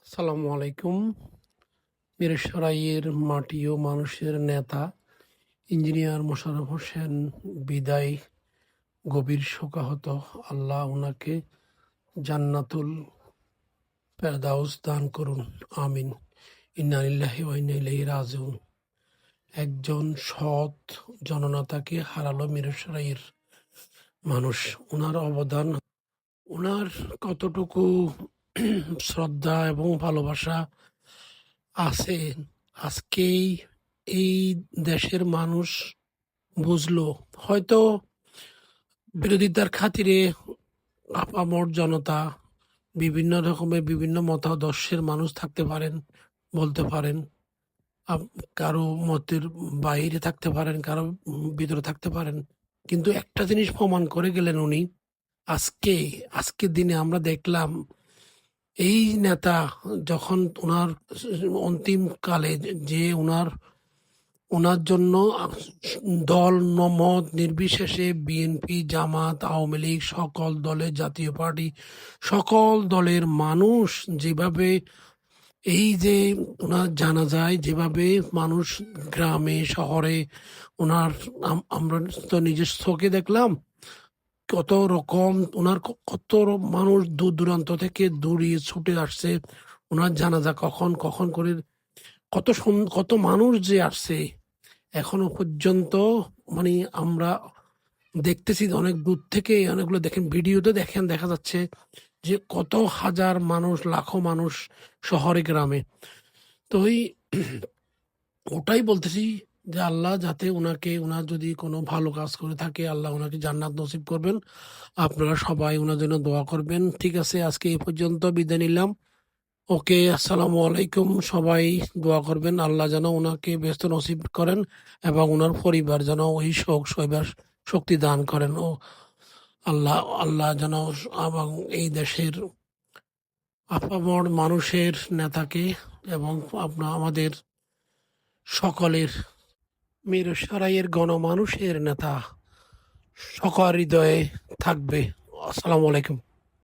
আসসালামু আলাইকুম। মিরসরাইয়ের মাটি ও মানুষের নেতা ইঞ্জিনিয়ার মোশাররফ হোসেন বিদায় গভীর শোকাহত। আল্লাহ ওনাকে জান্নাতুল ফেরদাউস দান করুন, আমিন। ইন্না লিল্লাহি ওয়া ইন্না ইলাইহি রাজিউন। একজন সৎ জননেতাকে হারালো মিরসরাইয়ের মানুষ। ওনার অবদান, ওনার কতটুকু শ্রদ্ধা এবং ভালোবাসা আছে আজকেই এই দেশের মানুষ বুঝলো। হয়তো বিরোধিতার খাতিরে আপামর জনতা, বিভিন্ন রকমের বিভিন্ন মতাদর্শের মানুষ থাকতে পারেন, বলতে পারেন, কারো মতের বাইরে থাকতে পারেন, কারো ভিতরে থাকতে পারেন, কিন্তু একটা জিনিস প্রমাণ করে গেলেন উনি। আজকের দিনে আমরা দেখলাম এই নেতা যখন ওনার অন্তিম কালে যে ওনার জন্য দল মত নির্বিশেষে বিএনপি, জামাত, আওয়ামী লীগ, সকল দলের, জাতীয় পার্টি, সকল দলের মানুষ যেভাবে এই যে ওনার জানাজায় যেভাবে মানুষ গ্রামে শহরে ওনার আমরা তো নিজের চোখে দেখলাম কত রকম ওনার কত মানুষ দূর দূরান্ত থেকে দৌড়িয়ে ছুটে আসছে ওনার জানাজা কখন কখন করে, কত মানুষ যে আসছে এখনো পর্যন্ত। মানে আমরা দেখতেছি অনেক দূর থেকে, অনেকগুলো দেখেন ভিডিওতে দেখা যাচ্ছে যে কত হাজার মানুষ, লাখো মানুষ শহরে গ্রামে। তো ওটাই বলতেছি যে আল্লাহ যাতে ওনার যদি কোনো ভালো কাজ করে থাকে আল্লাহ ওনাকে জান্নাত নসিব করবেন। আপনারা সবাই ওনার জন্য দোয়া করবেন। ঠিক আছে, আজকে এই পর্যন্ত বিদায় নিলাম। ওকে, আসসালামু আলাইকুম। সবাই দোয়া করবেন আল্লাহ যেন ওনাকে ব্যস্ত নসিব করেন এবং ওনার পরিবার যেন ওই শোক সইবার শক্তি দান করেন। ও আল্লাহ আল্লাহ যেন এবং এই দেশের আপামর মানুষের নেতাকে এবং আমাদের সকলের মিরসরাইয়ের গণমানুষের নেতা সকল হৃদয়ে থাকবে। আসসালামু আলাইকুম।